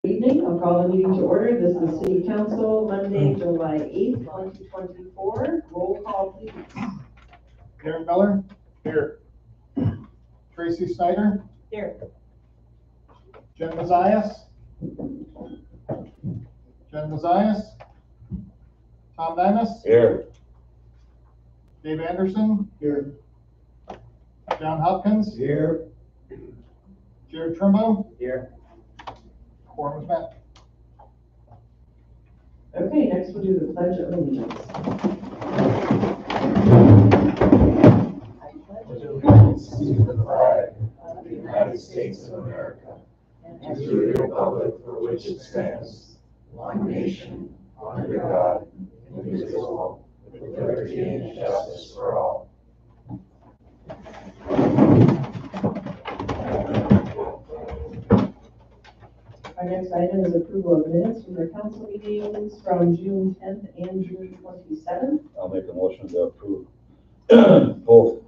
Evening. I'll call the meeting to order. This is City Council, Monday, July 8th, 2024. Roll call, please. Darren Miller. Here. Tracy Snyder. Here. Jen Mazias. Tom Dimas. Here. Dave Anderson. Here. John Hopkins. Here. Jared Trimbo. Here. Quorum is met. Okay, next we'll do the Pledge of Allegiance. Allegiance to the flag of the United States of America and to the republic for which it stands, one nation, under God, indivisible, with liberty and justice for all. Our next item is approval of minutes from the council meetings from June 10th and June 27th. I'll make a motion to approve both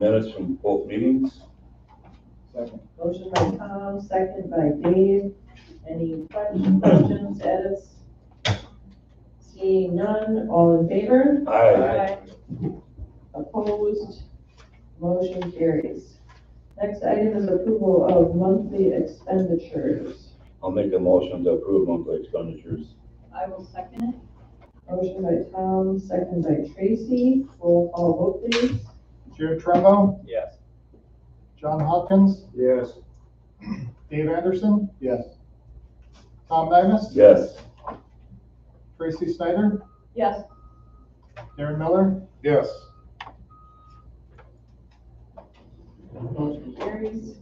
minutes from both meetings. Second. Motion by Tom, second by Dave. Any questions, edits? Seeing none, all in favor? Aye. Opposed? Motion carries. Next item is approval of monthly expenditures. I'll make a motion to approve monthly expenditures. I will second it. Motion by Tom, second by Tracy. Roll call vote, please. Jared Trimbo. Yes. John Hopkins. Yes. Dave Anderson. Yes. Tom Dimas. Yes. Tracy Snyder. Yes. Darren Miller. Yes. Motion carries.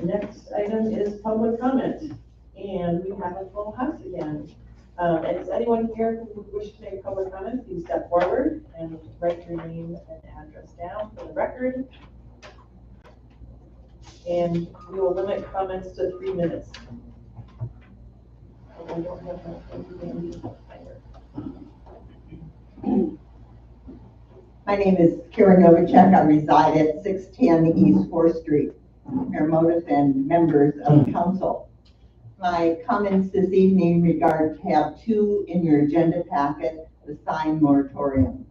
Next item is public comment, and we have a full house again. And is anyone here who would wish to make public comment, please step forward and write your name and address down for the record. And we will limit comments to 3 minutes. I don't have My name is Karen Novacek. I reside at 610 East 4th Street, Mayor Motif and members of council. My comments this evening regard tab 2 in your agenda packet, the sign moratorium.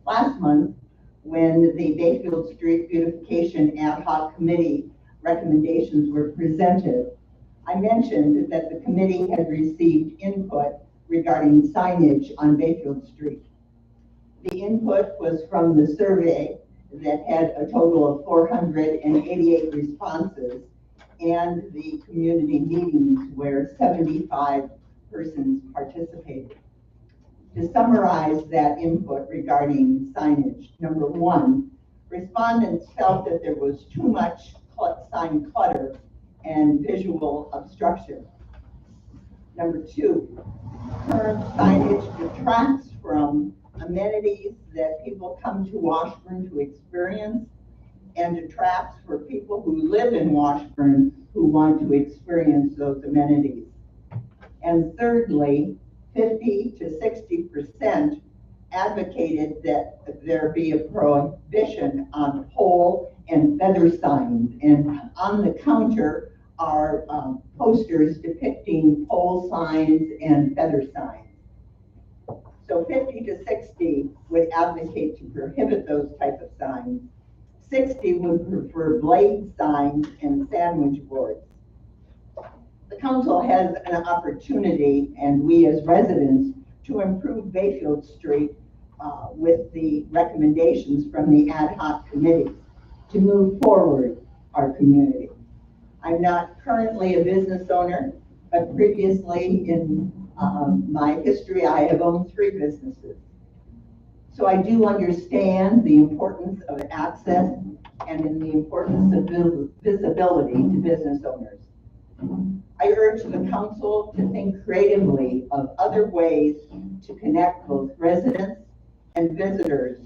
Last month, when the Bayfield Street Beautification Ad Hoc Committee recommendations were presented, I mentioned that the committee had received input regarding signage on Bayfield Street. The input was from the survey that had a total of 488 responses and the community meetings where 75 persons participated. To summarize that input regarding signage, number 1, respondents felt that there was too much sign clutter and visual obstruction. Number 2, current signage detracts from amenities that people come to Washburn to experience and detracts for people who live in Washburn who want to experience those amenities. And thirdly, 50 to 60% advocated that there be a prohibition on pole and feather signs. And on the counter are posters depicting pole signs and feather signs. So 50 to 60 would advocate to prohibit those type of signs. 60 would prefer blade signs and sandwich boards. The council has an opportunity, and we as residents, to improve Bayfield Street with the recommendations from the ad hoc committee to move forward our community. I'm not currently a business owner, but previously in my history, I have owned 3 businesses. So I do understand the importance of access and in the importance of visibility to business owners. I urge the council to think creatively of other ways to connect both residents and visitors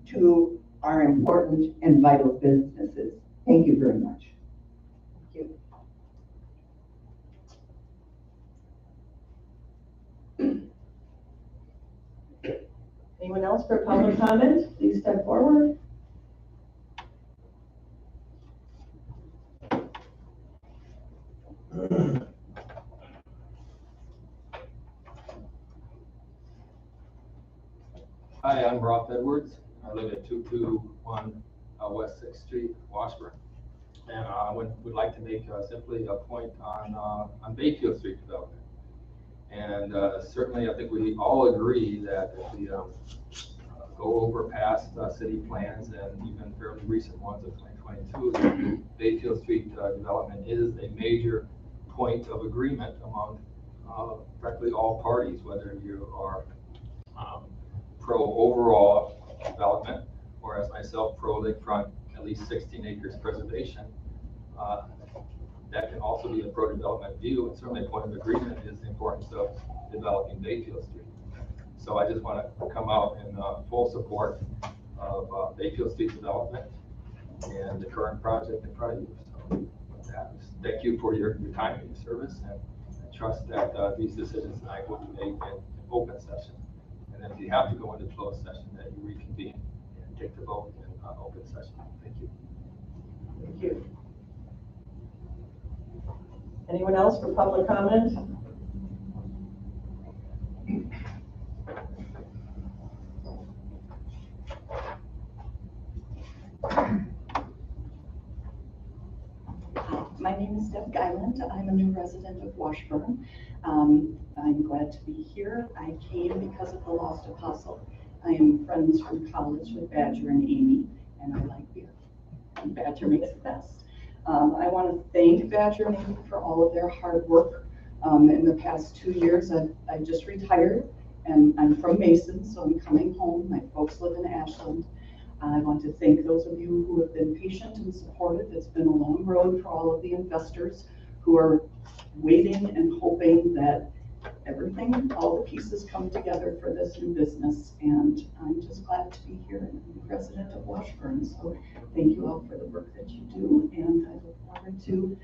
to our important and vital businesses. Thank you very much. Thank you. Anyone else for public comment? Please step forward. Hi, I'm Rob Edwards. I live at 221 West 6th Street, Washburn. And I would like to make simply a point on Bayfield Street development. And certainly I think we all agree that if we go over past city plans and even fairly recent ones of 2022, Bayfield Street development is a major point of agreement among practically all parties, whether you are pro overall development, or as myself, pro lakefront, at least 16 acres preservation. That can also be a pro development view, and certainly a point of agreement is the importance of developing Bayfield Street. So I just want to come out in full support of Bayfield Street development and the current project in front of you. So with that, thank you for your time and your service, and I trust that these decisions tonight will be made in open session. And then if you have to go into closed session, that you reconvene and take the vote in open session. Thank you. Thank you. Anyone else for public comment? My name is Deb Guyland. I'm a new resident of Washburn. I'm glad to be here. I came because of the Lost Apostle. I am friends from college with Badger and Amy, and I like beer. And Badger makes it best. I want to thank Badger and Amy for all of their hard work. In the past 2 years, I just retired, and I'm from Mason, so I'm coming home. My folks live in Ashland. I want to thank those of you who have been patient and supportive. It's been a long road for all of the investors who are waiting and hoping that everything, all the pieces come together for this new business. And I'm just glad to be here and be resident of Washburn. So thank you all for the work that you do. And I look forward to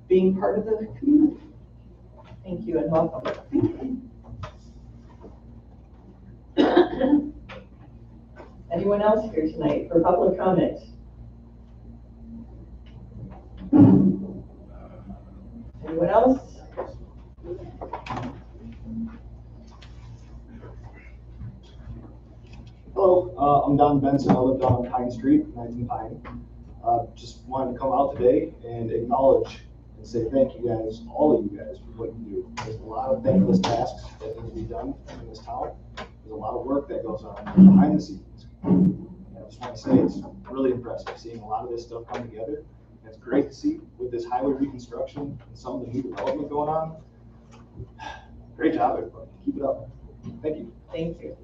being part of the community. Thank you and welcome. Anyone else here tonight for public comment? Anyone else? Hello, I'm Don Benson. I live down on Pine Street, 19 Pine. Just wanted to come out today and acknowledge and say thank you guys, all of you guys, for what you do. There's a lot of thankless tasks that need to be done in this town. There's a lot of work that goes on behind the scenes. I just want to say it's really impressive seeing a lot of this stuff come together. And it's great to see with this highway reconstruction and some of the new development going on. Great job, everybody. Keep it up. Thank you. Thank you.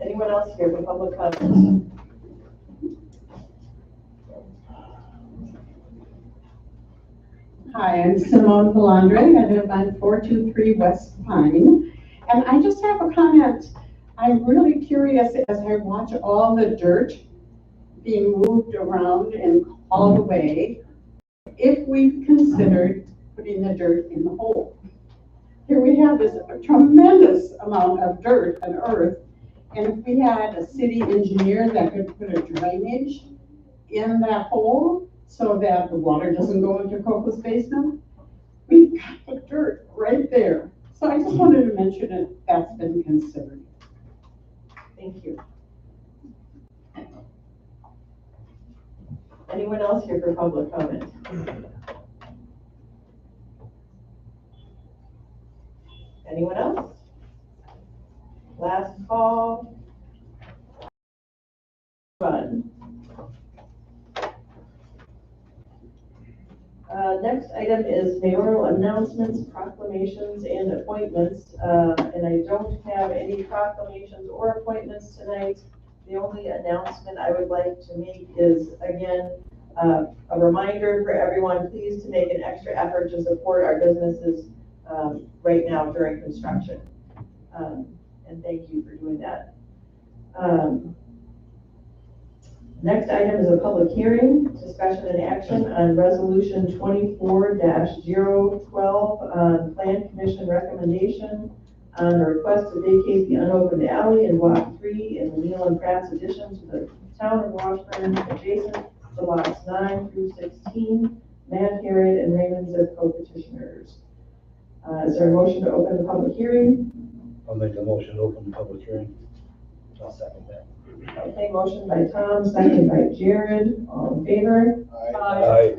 Anyone else here for public comment? Hi, I'm Simone Palandre. I live on 423 West Pine. And I just have a comment. I'm really curious as I watch all the dirt being moved around and hauled away, if we've considered putting the dirt in the hole. Here we have this tremendous amount of dirt and earth, and if we had a city engineer that could put a drainage in that hole so that the water doesn't go into Coco's basement, we've got the dirt right there. So I just wanted to mention it, that's been considered. Thank you. Anyone else here for public comment? Anyone else? Last call. Fun. Next item is mayoral announcements, proclamations, and appointments. And I don't have any proclamations or appointments tonight. The only announcement I would like to make is, again, a reminder for everyone, please to make an extra effort to support our businesses right now during construction. And thank you for doing that. Next item is a public hearing, discussion and action on resolution 24-012 on Plan Commission recommendation on a request to vacate the unopened alley in Block 3 in the Neal and Pratt's addition to the town of Washburn adjacent to lots 9 through 16, Matt Harrod and Raymond Zipko petitioners. Is there a motion to open the public hearing? I'll make a motion to open the public hearing. I'll second that. Okay, motion by Tom, second by Jared. All in favor? Aye.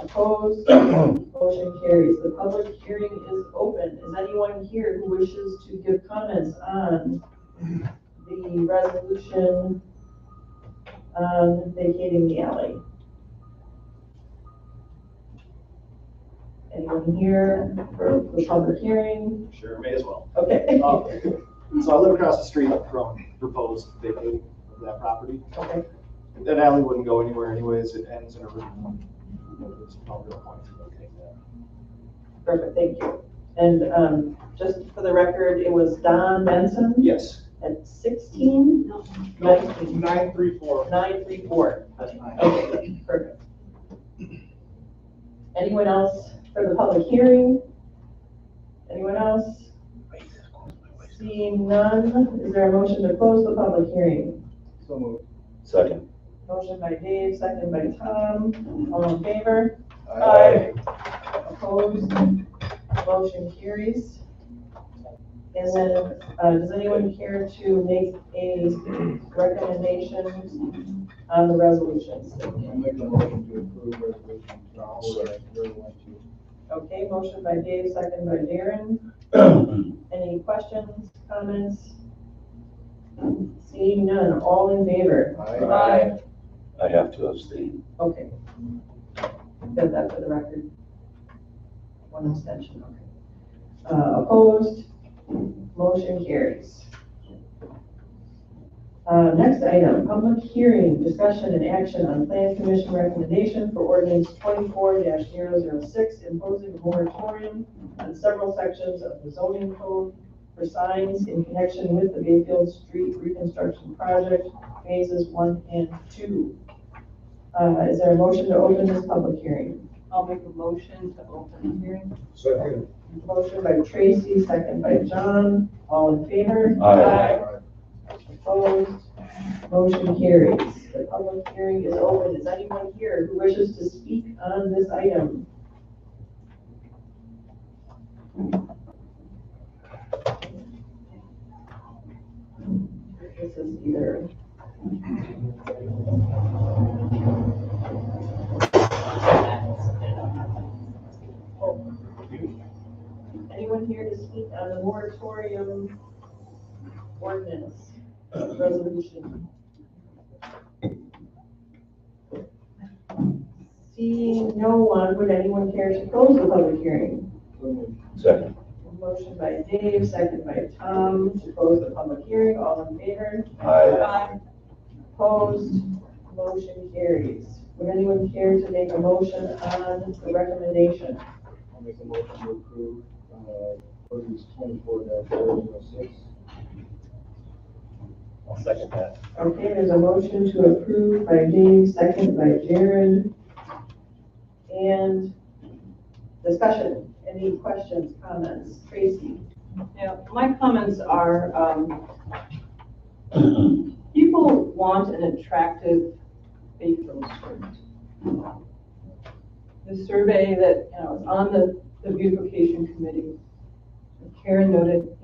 Opposed? Motion carries. The public hearing is open. Is anyone here who wishes to give comments on the resolution vacating the alley? Anyone here for the public hearing? Sure, may as well. Okay. So I live across the street from proposed vacating of that property. Okay. That alley wouldn't go anywhere anyways, it ends in a room. There's no real point to locating that. Perfect, thank you. And just for the record, it was Don Benson Yes. at 16? No. 19. 934. 934. That's fine. Okay, perfect. Anyone else for the public hearing? Anyone else? Seeing none, is there a motion to close the public hearing? So moved. Second. Motion by Dave, second by Tom. All in favor? Opposed? Motion carries. And then, does anyone care to make a recommendation on the resolutions? I make a motion to approve resolution 24-012. Okay, motion by Dave, second by Darren. Any questions, comments? Seeing none, all in favor? Aye. I have to abstain. Okay. Got that for the record. One abstention, okay. Opposed? Motion carries. Next item, public hearing, discussion and action on Plan Commission recommendation for ordinance 24-006 imposing a moratorium on several sections of the zoning code for signs in connection with the Bayfield Street reconstruction project, phases 1 and 2. Is there a motion to open this public hearing? I'll make a motion to open the hearing. Second. Motion by Tracy, second by John. All in favor? Aye. Opposed? Motion carries. The public hearing is open. Is anyone here who wishes to speak on this item? This is either. Anyone here to speak on the moratorium ordinance resolution? Seeing no one, would anyone care to close the public hearing? Second. Motion by Dave, second by Tom to close the public hearing. All in favor? Aye. Opposed? Motion carries. Would anyone care to make a motion on the recommendation? I'll make a motion to approve, ordinance 24-3006. I'll second that. Okay, there's a motion to approve by Dave, second by Jared. And discussion, any questions, comments? Tracy? Yeah, my comments are, people want an attractive Bayfield Street. The survey that, is on the beautification committee, Karen noted,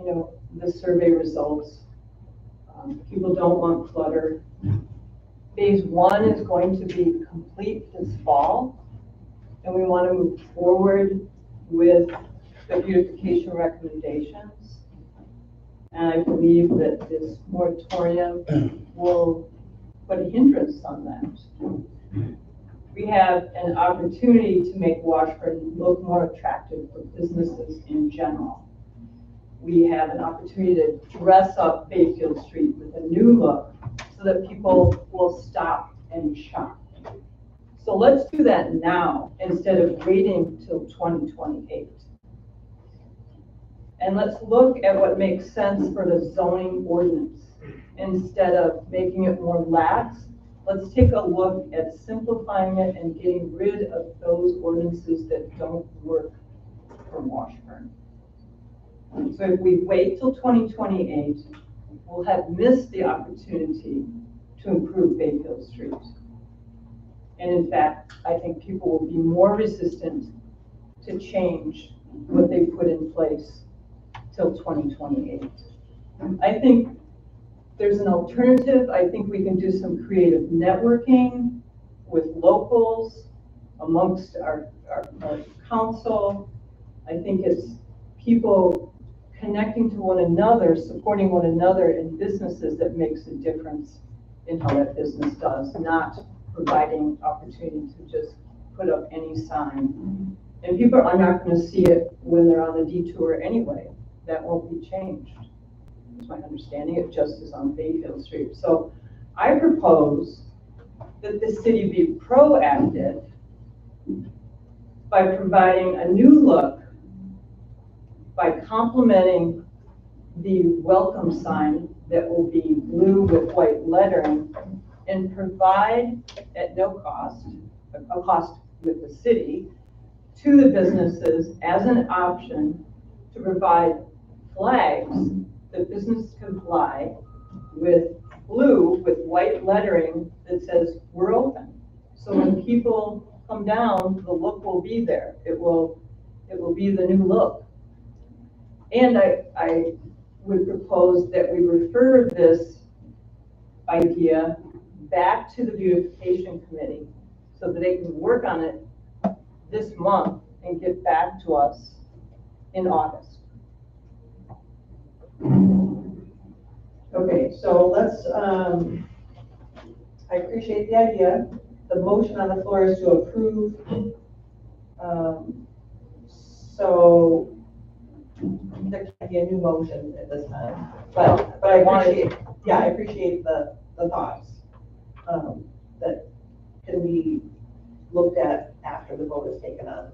the survey results. People don't want clutter. Phase 1 is going to be complete this fall, and we want to move forward with the beautification recommendations. And I believe that this moratorium will put a hindrance on that. We have an opportunity to make Washburn look more attractive for businesses in general. We have an opportunity to dress up Bayfield Street with a new look so that people will stop and shop. So let's do that now instead of waiting till 2028. And let's look at what makes sense for the zoning ordinance. Instead of making it more lax, let's take a look at simplifying it and getting rid of those ordinances that don't work for Washburn. So if we wait till 2028, we'll have missed the opportunity to improve Bayfield Street. And in fact, I think people will be more resistant to change what they put in place till 2028. I think there's an alternative. I think we can do some creative networking with locals amongst our council. I think it's people connecting to one another, supporting one another in businesses that makes a difference in how that business does, not providing opportunity to just put up any sign. And people are not going to see it when they're on the detour anyway. That won't be changed. That's my understanding. It just is on Bayfield Street. So I propose that the city be proactive by providing a new look, by complementing the welcome sign that will be blue with white lettering, and provide at no cost, a cost with the city, to the businesses as an option to provide flags that businesses can fly with blue with white lettering that says we're open. So when people come down, the look will be there. It will be the new look. And I would propose that we refer this idea back to the beautification committee so that they can work on it this month and get back to us in August. Okay, so let's, I appreciate the idea. The motion on the floor is to approve. So there can't be a new motion at this time, but I appreciate, I appreciate the thoughts that can be looked at after the vote is taken on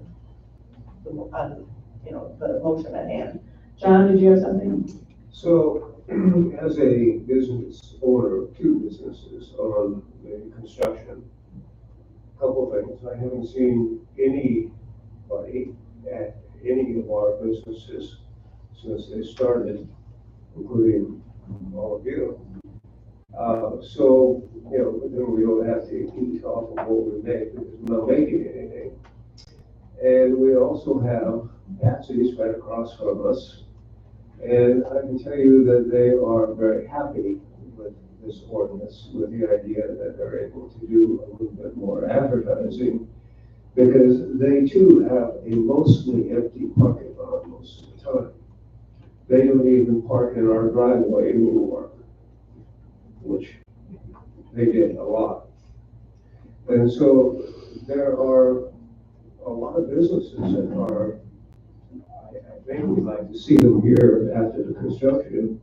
the motion at hand. John, did you have something? So, as a business owner of two businesses on the construction, a couple of things. I haven't seen anybody at any of our businesses since they started, including all of you. So, then we don't have to eat off of what we make because we're not making anything. And we also have Patsy's right across from us. And I can tell you that they are very happy with this ordinance, with the idea that they're able to do a little bit more advertising, because they too have a mostly empty parking lot most of the time. They don't even park in our driveway anymore, which they did a lot. And so there are a lot of businesses that are, I think we'd like to see them here after the construction,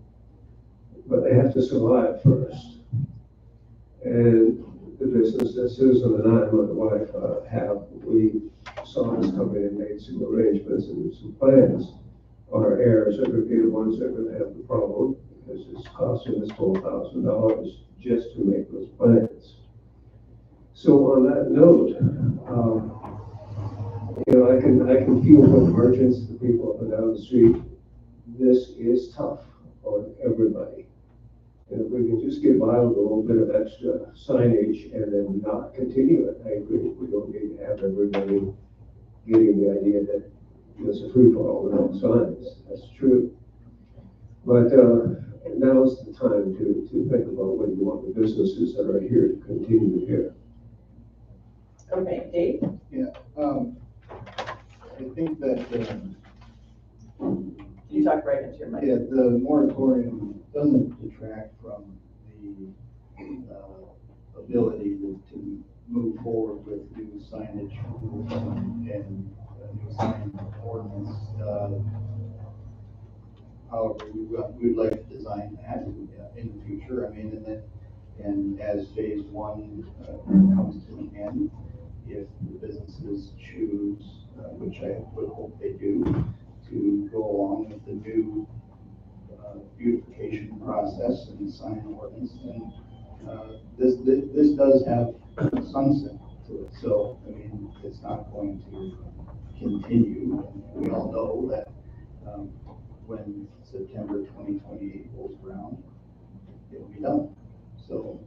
but they have to survive first. And the business that Susan and I, my wife, have, we saw this company and made some arrangements and some plans. Our heirs are gonna be the ones that are gonna have the problem, because it's costing us $12,000 just to make those plans. So on that note, I can feel for the merchants, the people up and down the street. This is tough on everybody. And if we can just get by with a little bit of extra signage and then not continue it, I agree. We don't need to have everybody getting the idea that it's a free-for-all with no signs. That's true. But now's the time to think about whether you want the businesses that are here to continue here. Okay, Dave? I think that, You talk right into your mic. yeah, the moratorium doesn't detract from the ability to move forward with new signage and new sign ordinance. However, we'd like to design that in the future. I mean, and as phase one comes to an end, if the businesses choose, which I would hope they do, to go along with the new beautification process and sign ordinance, and this does have a sunset to it. So, I mean, it's not going to continue. We all know that when September 2028 rolls around, it'll be done. So,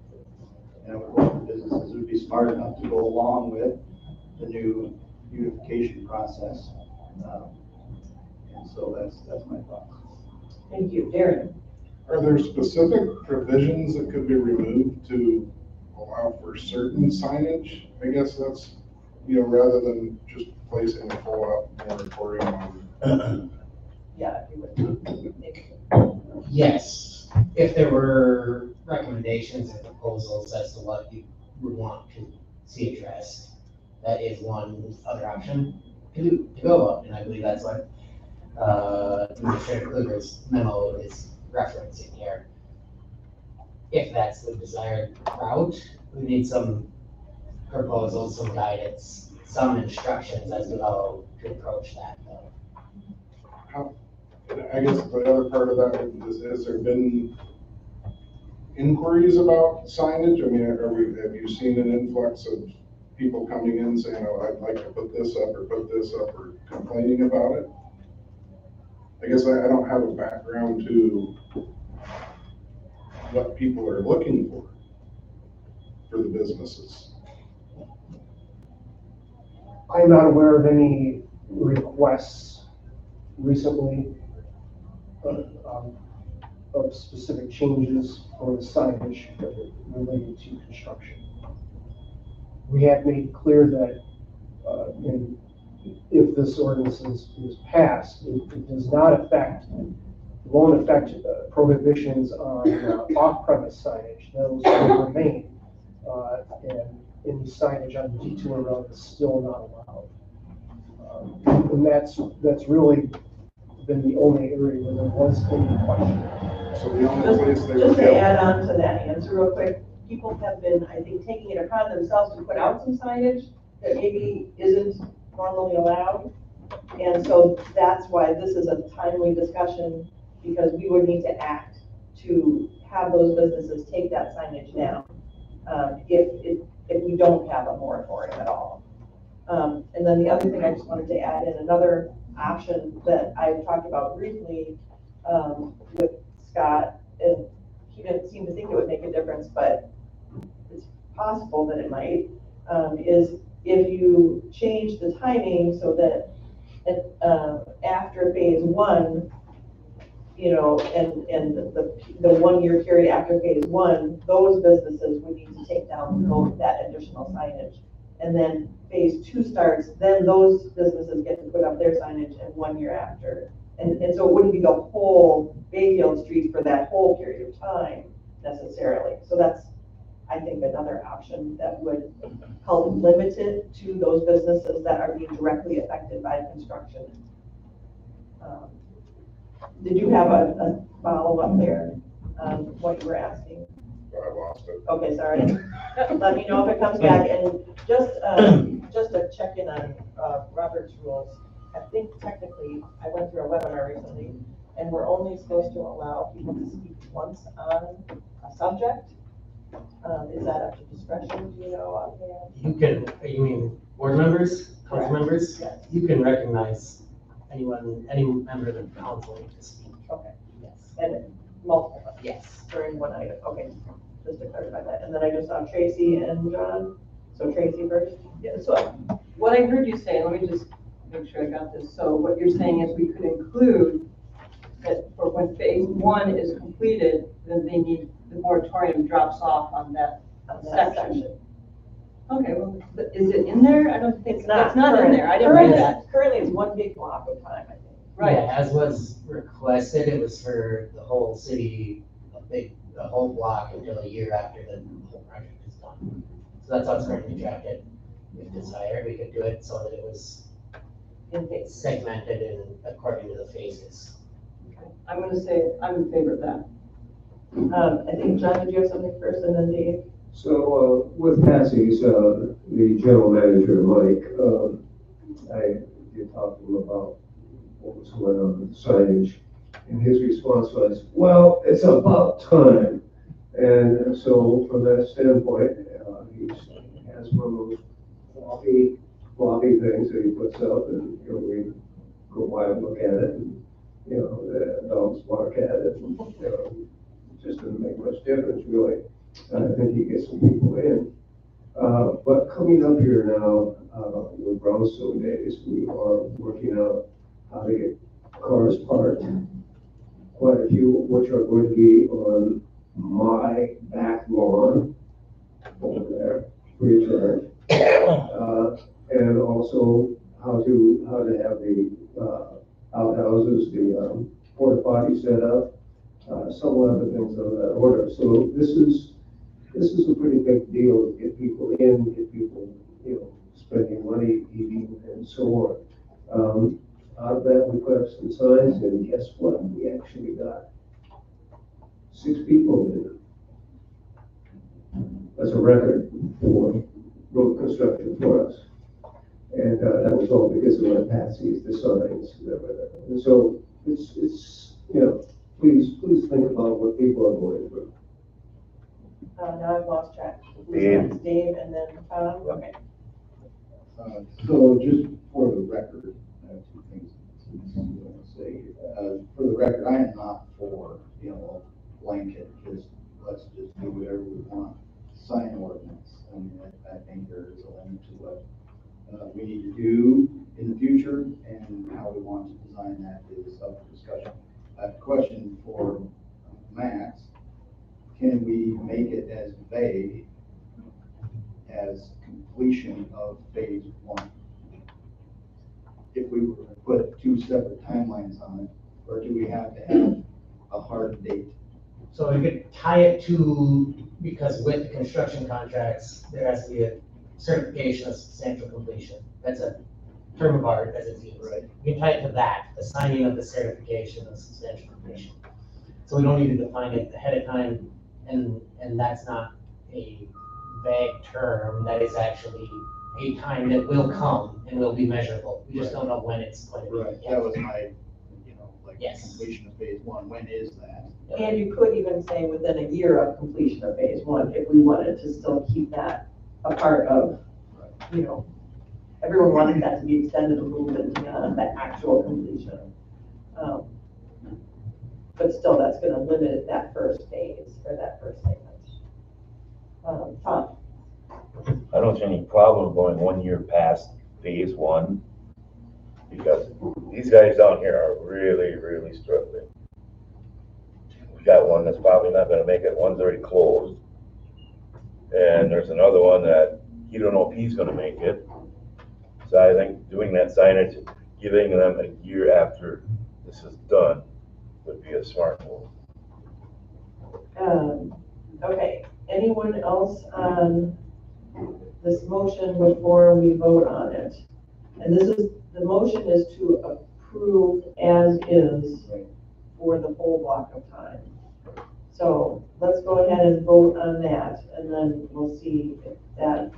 and I would hope the businesses would be smart enough to go along with the new beautification process. And so that's my thoughts. Thank you. Darren? Are there specific provisions that could be removed to allow for certain signage? I guess that's, rather than just placing a full-out moratorium on. Yeah, if you would. Yes, if there were recommendations and proposals as to what you would want to see addressed, that is one other option to go up, and I believe that's what Administrator Kluger's memo is referencing here. If that's the desired route, we need some proposals, some guidance, some instructions as to how to approach that. I guess the other part of that is, has there been inquiries about signage? I mean, have you seen an influx of people coming in saying, oh, I'd like to put this up or complaining about it? I guess I don't have a background to what people are looking for the businesses. I'm not aware of any requests recently of specific changes for the signage related to construction. We have made clear that if this ordinance is passed, it does not affect, won't affect prohibitions on off-premise signage. Those will remain, and any signage on the detour road is still not allowed. And that's really been the only area where there was any question. So the only place they Just would to go. add on to that answer real quick, people have been, I think, taking it upon themselves to put out some signage that maybe isn't normally allowed. And so that's why this is a timely discussion, because we would need to act to have those businesses take that signage down if we don't have a moratorium at all. And then the other thing I just wanted to add in, another option that I've talked about briefly with Scott, and he didn't seem to think it would make a difference, but it's possible that it might, is if you change the timing so that after phase one, and the 1 year period after phase one, those businesses would need to take down that additional signage. And then phase two starts, then those businesses get to put up their signage in 1 year after. And so it wouldn't be the whole Bayfield Street for that whole period of time necessarily. So that's, I think, another option that would help limit it to those businesses that are being directly affected by construction. Did you have a follow-up there on what you were asking? Well, Okay, sorry. Let me know if it comes back, and just a check-in on, Robert's rules. I think technically, I went through a webinar recently, and we're only supposed to allow people to speak once on a subject. Is that up to discretion, do you know offhand? You can, you mean board members, council members? Yes. You can recognize anyone, any member of the council to speak. Okay, Yes. and multiple ones Yes. during one item, okay, just to clarify that. And then I just saw Tracy and John, so Tracy first. Yeah, so what I heard you say, let me just make sure I got this. So what you're saying is we could include that for when phase one is completed, then they need, the moratorium drops off on that section. Okay, well, is it in there? I don't think, It's not. it's not in there. I didn't read that. Currently, it's one big block of time, I think. Right. Yeah, as was requested, it was for the whole city, the whole block until a year after the whole project is done. So that's how it's currently drafted. If desired, we could do it so that it was In phase. segmented and according to the phases. I'm gonna say I'm in favor of that. I think, John, did you have something first, and then Dave? So, with Patsy's, the general manager, Mike, I did talk to him about what was going on with the signage. And his response was, well, it's about time. And so from that standpoint, he has one of those floppy things that he puts up, and, you know, we go by and look at it, and, you know, the dogs bark at it, and, you know, it just doesn't make much difference, really. I think he gets some people in. But coming up here now, with Brownstone Days, we are working out how to get cars parked. Quite a few, which are going to be on my back lawn over there, free of charge. And also how to have the outhouses, the porta potty set up, some other things of that order. So this is a pretty big deal to get people in, get people, you know, spending money, eating, and so on. Out of that, we put up some signs, and guess what? We actually got 6 people in. That's a record for road construction for us. And that was all because of my Patsy's, the signs, and everything. And so it's, you know, please think about what people are going through. Now I've lost track. Dave. Dave, and then Tom, okay. So just for the record, I have 2 things I want to say. For the record, I am not for, you know, blanket, just, let's just do whatever we want. Sign ordinance. I mean, I think there is a limit to what we need to do in the future, and how we want to design that is up for discussion. I have a question for Max. Can we make it as vague as completion of phase 1? If we were to put 2 separate timelines on it, or do we have to have a hard date? So we could tie it to, because with the construction contracts, there has to be a certification of substantial completion. That's a term of art as it's used. Right. You can tie it to that, the signing of the certification of substantial completion. So we don't need to define it ahead of time, and that's not a vague term, that is actually a time that will come and will be measurable. We just don't know when it's going to be. Right, that was my, you know, like, Yes. completion of phase 1, when is that? And you could even say within a year of completion of phase 1, if we wanted to still keep that a part of, you know, everyone wanted that to be extended a little bit beyond the actual completion. But still, that's gonna limit that first phase, or that first segment. Tom? I don't see any problem going 1 year past phase 1, because these guys down here are really, really struggling. We got one that's probably not gonna make it, one's already closed. And there's another one that you don't know if he's gonna make it. So I think doing that signage, giving them a year after this is done would be a smart move. Okay, anyone else on this motion before we vote on it? And the motion is to approve as is for the whole block of time. So let's go ahead and vote on that, and then we'll see if that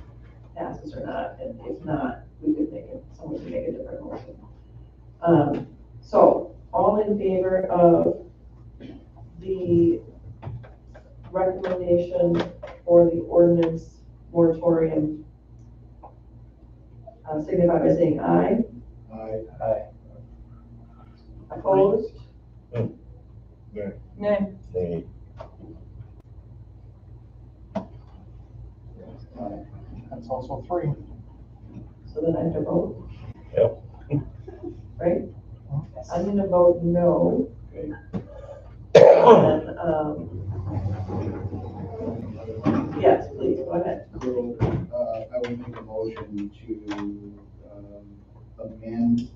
passes or not, and if not, we could make it, someone can make a different motion. So, all in favor of the recommendation for the ordinance moratorium, signify by saying aye. Aye. Opposed? Nay. That's also 3. So then I have to vote? Yep. Right? I'm gonna vote no. Okay. And, yes, please, go ahead. So, I will make a motion to, amend,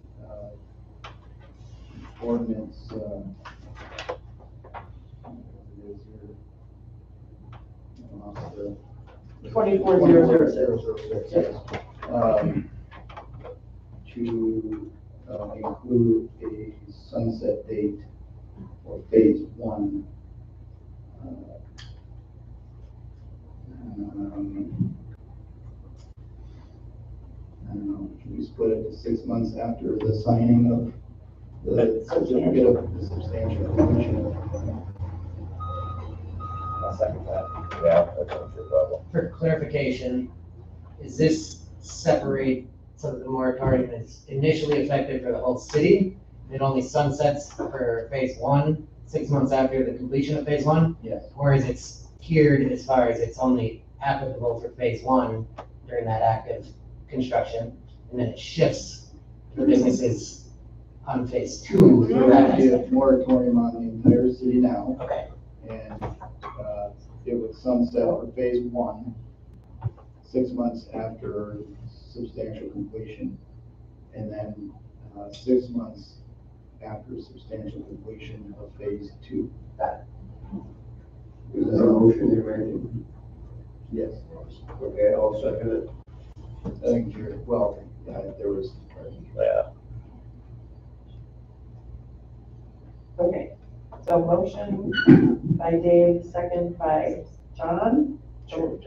ordinance, what is here? 24006. Yes. To, include a sunset date for phase 1. I don't know, can we split it to 6 months after the signing of the certificate of the substantial completion? I'll second that. Yeah, that's not your problem. For clarification, is this separate so that the moratorium is initially effective for the whole city? It only sunsets for phase 1, 6 months after the completion of phase 1? Yes. Or is it tiered as far as it's only applicable for phase 1 during that active construction, and then it shifts for businesses on phase 2? We have a moratorium on the entire city now, Okay, and it would sunset for phase 1, 6 months after substantial completion, and then 6 months after substantial completion of phase 2. Is that a motion you're making? Yes. Okay, I'll second it. I think you're, well, there was. Yeah. Okay, so motion by Dave, second by John. Sure,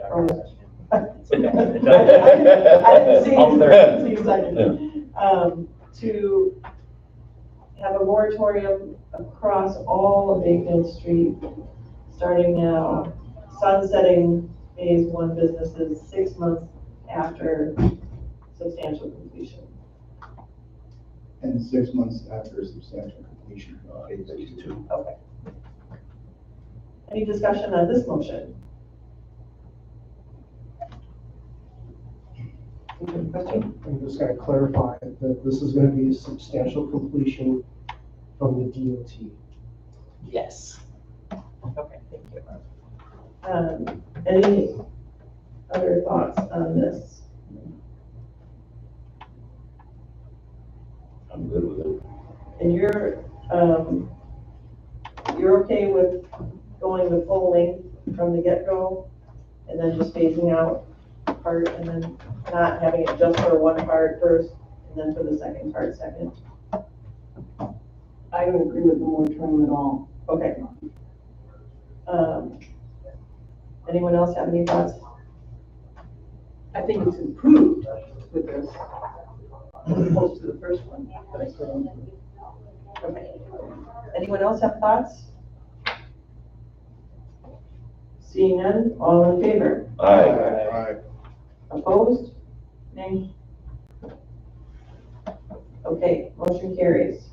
I didn't see you second. To have a moratorium across all of Bakefield Street, starting now, sunsetting phase 1 businesses 6 months after substantial completion. And 6 months after substantial completion of phase 2. Okay. Any discussion on this motion? Any question? I'm just going to clarify that this is going to be a substantial completion from the DOT. yes. Okay, thank you. Any other thoughts on this? I'm good with it. And you're okay with going the full length from the get-go, and then just phasing out part, and then not having it just for one part first, and then for the second part second? I don't agree with the moratorium at all. Okay. Anyone else have any thoughts? I think it's improved with this, as opposed to the first one. Okay. Anyone else have thoughts? Seeing none, all in favor? Aye. Opposed? Nay. Okay, motion carries.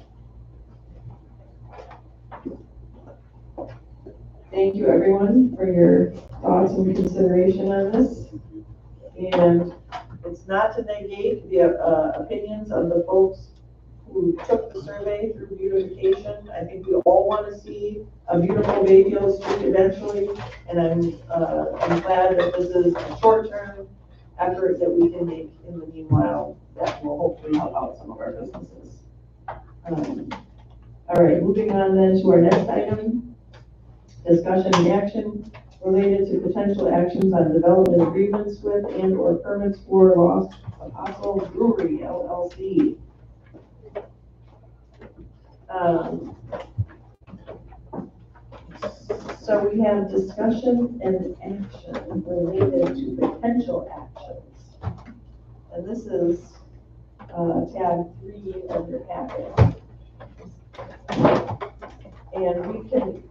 Thank you, everyone, for your thoughts and consideration on this. And it's not to negate the opinions of the folks who took the survey through beautification. I think we all want to see a beautiful Bayfield Street eventually, and I'm glad that this is a short-term effort that we can make in the meanwhile that will hopefully help out some of our businesses. All right, moving on then to our next item, discussion and action related to potential actions on development agreements with and or permits for Lost Apostle Brewery LLC. So So we have discussion and action related to potential actions. And this is tab 3 of your packet. And we can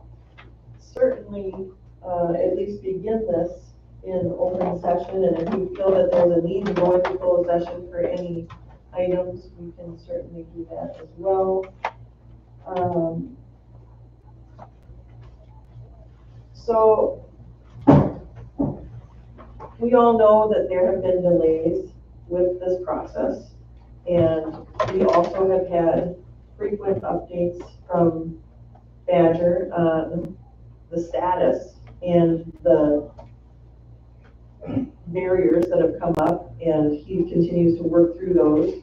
certainly at least begin this in open session, and if you feel that there's a need to go into closed session for any items, we can certainly do that as well. So we all know that there have been delays with this process, and we also have had frequent updates from Badger on the status and the barriers that have come up, and he continues to work through those.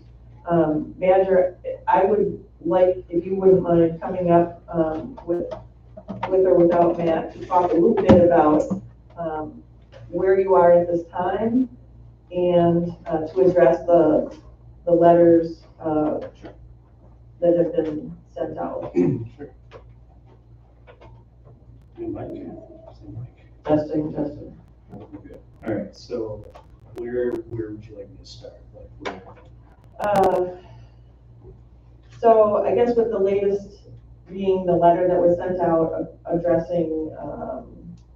Badger, I would like, if you wouldn't mind coming up with or without Matt, to talk a little bit about where you are at this time, and to address the letters that have been sent out. Testing. Okay. All right, so where would you like me to start? Like where? So I guess with the latest being the letter that was sent out addressing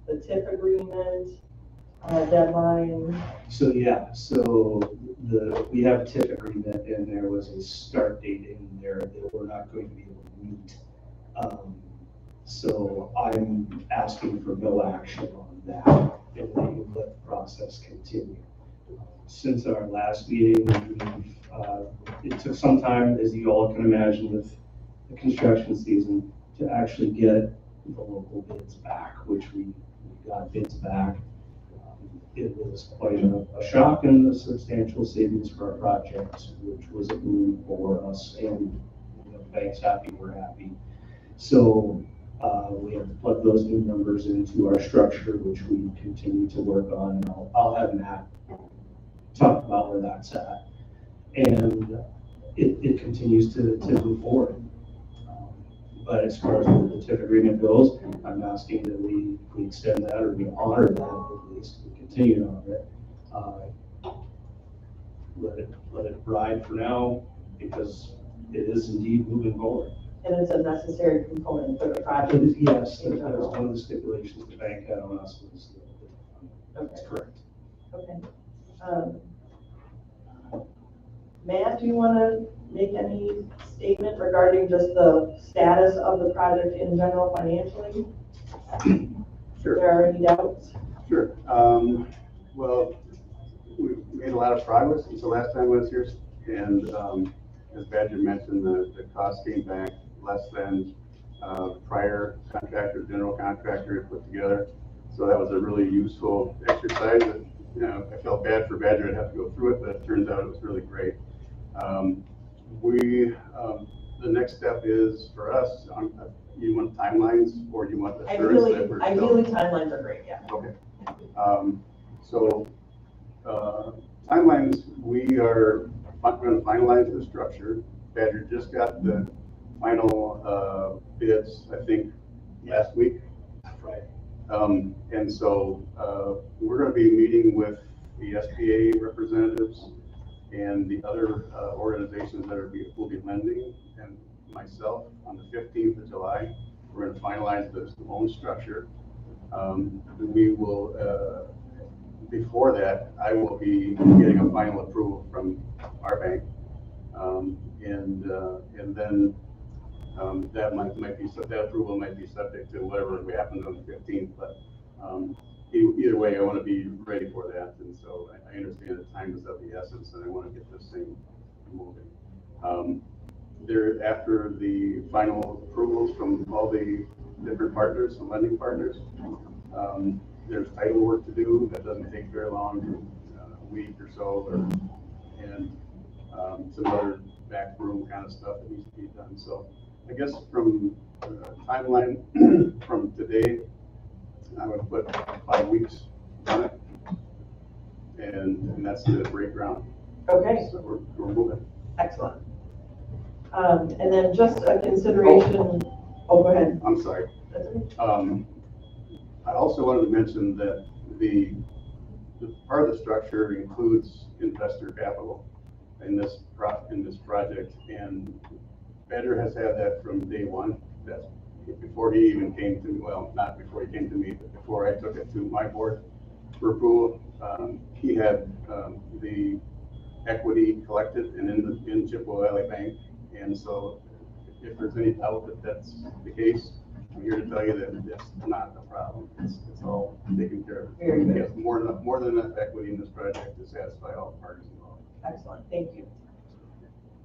the TIF agreement deadline. So yeah, so we have a TIF agreement, and there was a start date in there that we're not going to be able to meet. So I'm asking for no action on that, and then you let the process continue. Since our last meeting, it took some time, as you all can imagine, with the construction season, to actually get the local bids back, which we got bids back. It was quite a shock and a substantial savings for our project, which was a boon for us, and the bank's happy, we're happy. So we have to plug those new numbers into our structure, which we continue to work on, and I'll have Matt talk about where that's at. And it continues to move forward. But as far as the TIF agreement goes, I'm asking that we extend that, or we honor that at least, we continue to honor it. Let it ride for now, because it is indeed moving forward. And it's a necessary component for the project. Yes, that was one of the stipulations the bank had on us. That's correct. Okay. Matt, do you want to make any statement regarding just the status of the project in general financially? Sure. If there are any doubts? Sure. Well, we made a lot of progress since the last time I was here, and as Badger mentioned, the cost came back less than prior contractor, general contractor had put together. So that was a really useful exercise. That, you know, I felt bad for Badger, I'd have to go through it, but it turns out it was really great. The next step is for us, you want timelines, or do you want the assurance that we're Ideally, timelines are great, yeah. Okay. Timelines, we are going to finalize the structure. Badger just got the final bids, I think, last week. Right. And so we're going to be meeting with the SBA representatives and the other organizations that will be lending, and myself on the 15th of July. We're going to finalize the loan structure. We will, before that, I will be getting a final approval from our bank. And then that approval might be subject to whatever happens on the 15th, but either way, I want to be ready for that. And so I understand that time is of the essence, and I want to get this thing moving. After the final approvals from all the different partners, some lending partners, there's title work to do. That doesn't take very long, a week or so, and some other backroom kind of stuff that needs to be done. So I guess from timeline from today, I would put 5 weeks on it, and that's the break ground. Okay. So we're moving. Excellent. And then just a consideration. Oh, go ahead. I'm sorry. I also wanted to mention that the part of the structure includes investor capital in this project, and Badger has had that from day one. That's before he even came to me, well, not before he came to me, but before I took it to my board for approval. He had the equity collected and in Chippewa Valley Bank, and so if there's any doubt that that's the case, I'm here to tell you that it's not a problem. It's all taken care of. Very good. He has more than enough equity in this project to satisfy all parties involved. Excellent, thank you.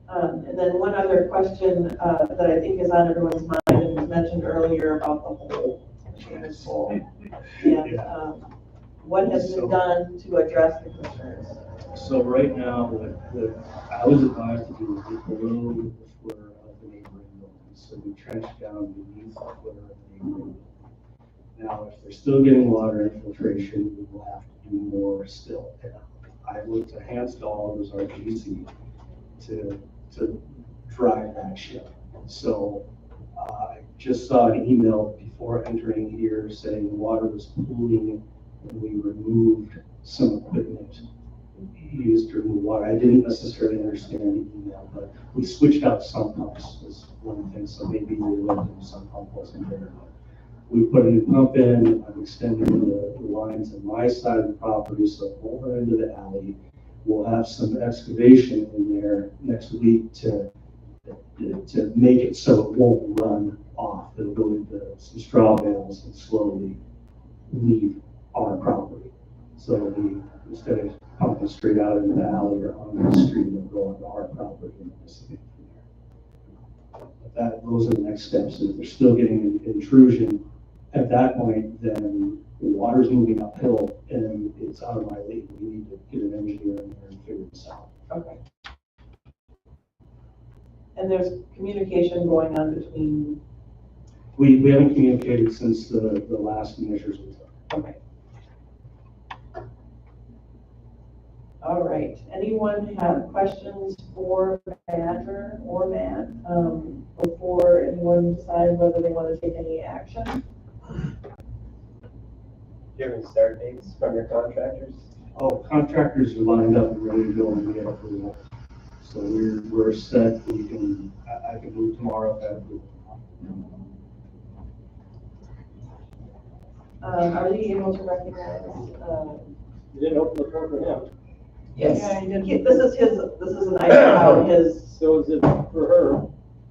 And then one other question that I think is on everyone's mind and was mentioned earlier about the hole, the famous hole. And what has been done to address the concerns? So right now, what I was advised to do is below the floor of the neighboring building. So we trenched down beneath the floor of the neighboring building. Now, if they're still getting water infiltration, we will have to do more still. I looked to Hansdall, as our GC, to drive that ship. So I just saw an email before entering here saying water was pooling and we removed some equipment used to remove water. I didn't necessarily understand the email, but we switched out sump pumps was one thing, so maybe the electric sump pump wasn't there. We put a new pump in. I'm extending the lines on my side of the property, so over into the alley. We'll have some excavation in there next week to make it so it won't run off. It'll go into some straw bales and slowly leave our property. So we, instead of pumping straight out into the alley or on the street, it'll go into our property and dissipate from there. Those are the next steps. If they're still getting intrusion at that point, then the water's moving uphill and it's out of my league. We need to get an engineer in there and figure this out. Okay. And there's communication going on between? We haven't communicated since the last measures we took. Okay. All right. Anyone have questions for Badger or Matt before anyone decides whether they want to take any action? Do you have any start dates from your contractors? Oh, contractors are lined up and ready to go and get approval. So we're set. I can move tomorrow if I have approval. Are you able to recognize? You didn't open the door for him. Yes. Yeah, you did. This is an item about his. So is it for her?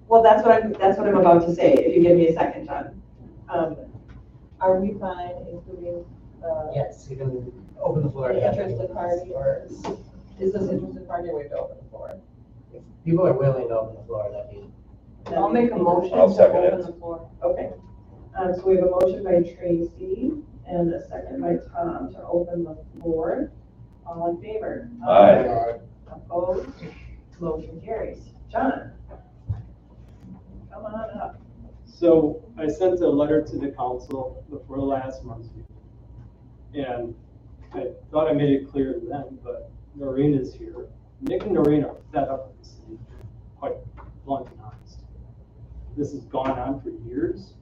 Well, that's what I'm about to say. If you give me a second, John. Are we fine including? Yes, you can open the floor. The interested party, or is this interested party, or we have to open the floor? If people are willing to open the floor, that'd be. I'll make a motion to I'll second open it. the floor. Okay. So we have a motion by Tracy and a second by Tom to open the floor. All in favor? Aye. Opposed? Motion carries. John? Come on up. So I sent a letter to the council before last month's meeting. And I thought I made it clear to them, but Noreen is here. Nick and Noreen are fed up with the city, quite blunt and honest. This has gone on for years.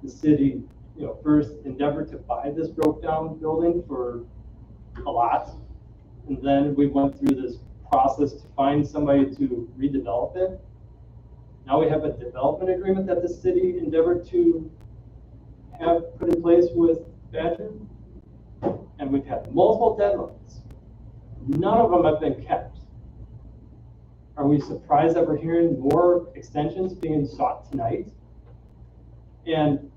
The city, first endeavored to buy this broke down building for a lot. And then we went through this process to find somebody to redevelop it. Now we have a development agreement that the city endeavored to have put in place with Badger. And we've had multiple deadlines. None of them have been kept. Are we surprised that we're hearing more extensions being sought tonight? And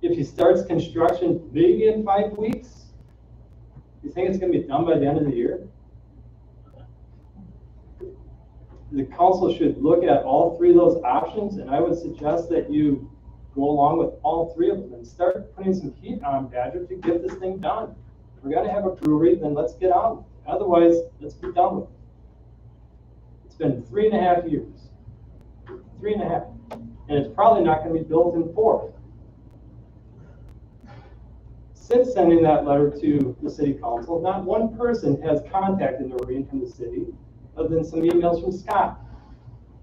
if he starts construction maybe in 5 weeks, you think it's going to be done by the end of the year? The council should look at all three of those options, and I would suggest that you go along with all three of them and start putting some heat on Badger to get this thing done. If we're going to have a brewery, then let's get on. Otherwise, let's be done with it. It's been 3.5 years. 3.5. And it's probably not going to be built in 4. Since sending that letter to the city council, not one person has contacted Noreen from the city, other than some emails from Scott.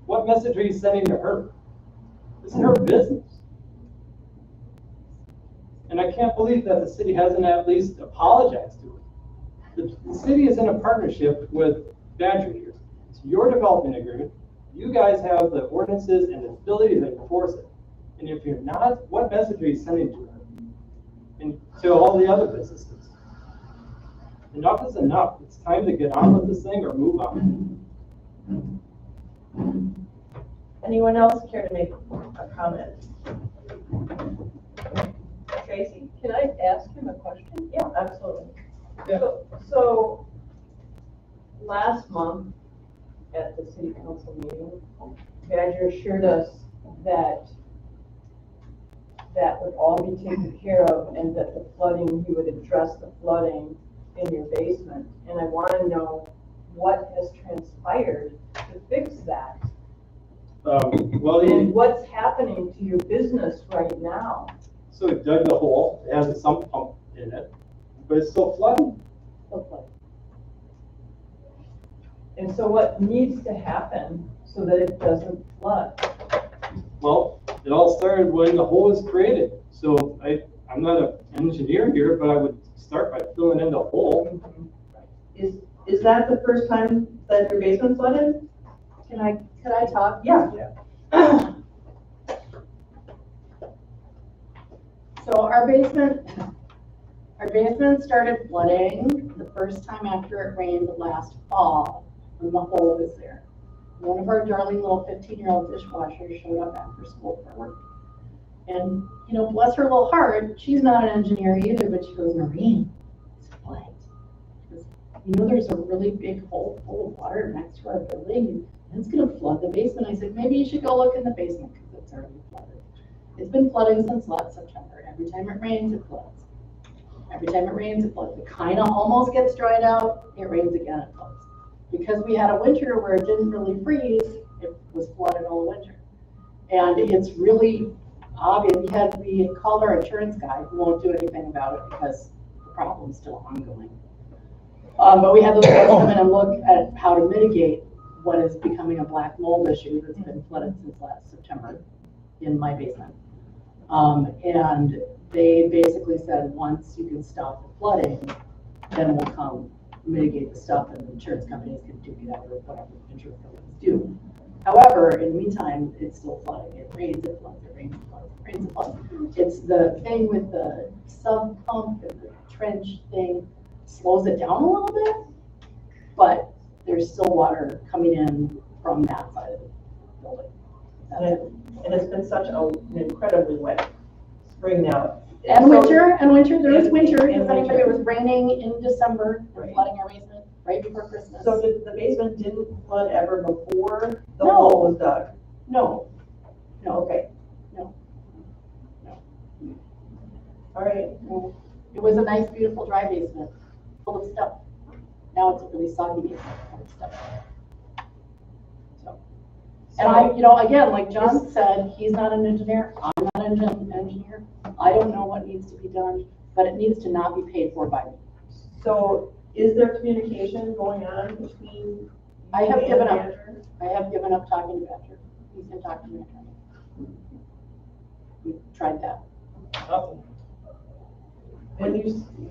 What message are you sending to her? This is her business. And I can't believe that the city hasn't at least apologized to it. The city is in a partnership with Badger here. It's your development agreement. You guys have the ordinances and the ability to enforce it. And if you're not, what message are you sending to her? And to all the other businesses? Enough is enough. It's time to get on with this thing or move on. Anyone else care to make a comment? Tracy? Can I ask him a question? Yeah, absolutely. So last month at the city council meeting, Badger assured us that that would all be taken care of and that the flooding, he would address the flooding in your basement. And I want to know what has transpired to fix that. And what's happening to your business right now? So it dug the hole. It has a sump pump in it, but it's still flooding. And so what needs to happen so that it doesn't flood? Well, it all started when the hole was created. So I'm not an engineer here, but I would start by filling in the hole. Is that the first time that your basement flooded? Could I talk? Yeah. So our basement started flooding the first time after it rained last fall, when the hole was there. One of our darling little 15-year-old dishwashers showed up after school for work. And, you know, bless her little heart, she's not an engineer either, but she goes, Noreen, it's flooding. She goes, you know, there's a really big hole full of water next to our building, and it's gonna flood the basement. I said, maybe you should go look in the basement, because it's already flooded. It's been flooding since last September. Every time it rains, it floods. Every time it rains, it floods. It kind of almost gets dried out. It rains again, it floods. Because we had a winter where it didn't really freeze, it was flooded all winter. And it's really obvious. We had called our insurance guy, who won't do anything about it because the problem's still ongoing. But we had those guys come in and look at how to mitigate what is becoming a black mold issue that's been flooded since last September in my basement. And they basically said, once you can stop the flooding, then we'll come mitigate the stuff and the insurance companies can do whatever insurance companies do. However, in the meantime, it's still flooding. It rains, it floods, it rains, it floods, it rains, it floods. It's the thing with the sub pump and the trench thing slows it down a little bit, but there's still water coming in from that side of the building. And it's been such an incredibly wet spring now. And winter, there was winter, because anybody, it was raining in December, flooding our basement right before Christmas. So the basement didn't flood ever before the hole was dug? No, okay, no. All right. It was a nice, beautiful, dry basement, full of stuff. Now it's a really soggy basement, full of stuff. And again, like John said, he's not an engineer, I'm not an engineer. I don't know what needs to be done, but it needs to not be paid for by me. So is there communication going on between? I have given up talking to Badger. He's been talking to me. We tried that.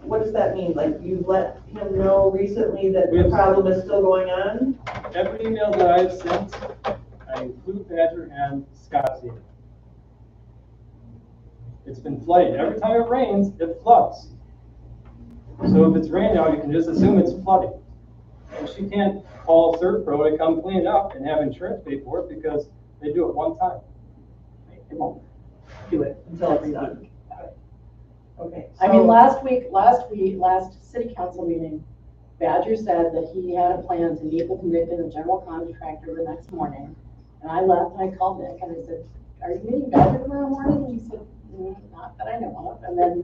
What does that mean? Like, you've let him know recently that the problem is still going on? Every email that I've sent, I include Badger and Scott's email. It's been flooding. Every time it rains, it floods. So if it's raining now, you can just assume it's flooding. And she can't call CertPro to come clean it up and have insurance pay for it because they do it one time. They won't do it until it's done. Okay. I mean, last city council meeting, Badger said that he had a plan to meet with Nick and the general contractor the next morning. And I left and I called Nick and I said, are you meeting Badger tomorrow morning? And he said, not that I know of. And then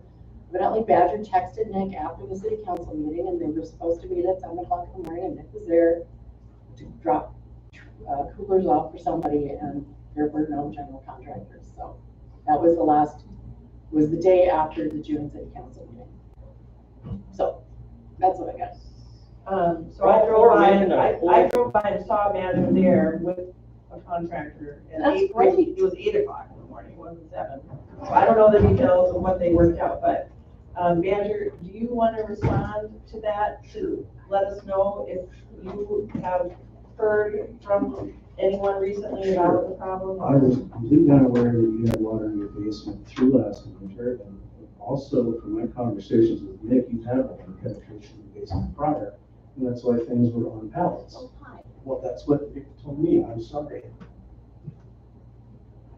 evidently Badger texted Nick after the city council meeting and they were supposed to meet at 7 o'clock in the morning and Nick was there to drop coolers off for somebody and there were no general contractors. So that was the day after the June city council meeting. So that's what I got. So I drove by and saw Badger there with a contractor. That's great. It was 8 o'clock in the morning. morning, it wasn't 7. So I don't know the details of what they worked out, but, Badger, do you want to respond to that, to let us know if you have heard from anyone recently about the problem? I was completely unaware that you had water in your basement through last winter, and also from my conversations with Nick, you had water penetration in the basement prior, and that's why things were on pallets. Well, that's what Nick told me, I'm sorry.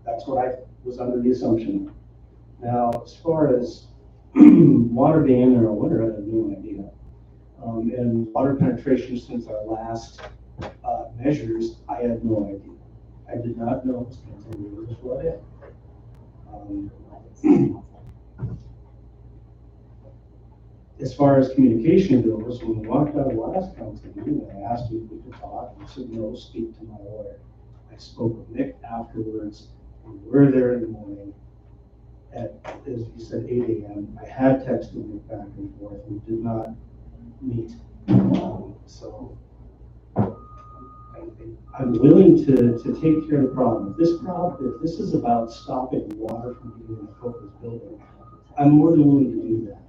That's what I was under the assumption. Now, as far as water being in there all winter, I had no idea. And water penetration since our last measures, I had no idea. I did not know it was continuing to flood in. As far as communication goes, when we walked out of the last council meeting, I asked you if we could talk, and you said, no, speak to my lawyer. I spoke with Nick afterwards, and we were there in the morning at, as you said, 8 a.m. I had texted Nick back and forth. We did not meet. So I'm willing to take care of the problem. If this is about stopping water from getting in the Focus building, I'm more than willing to do that.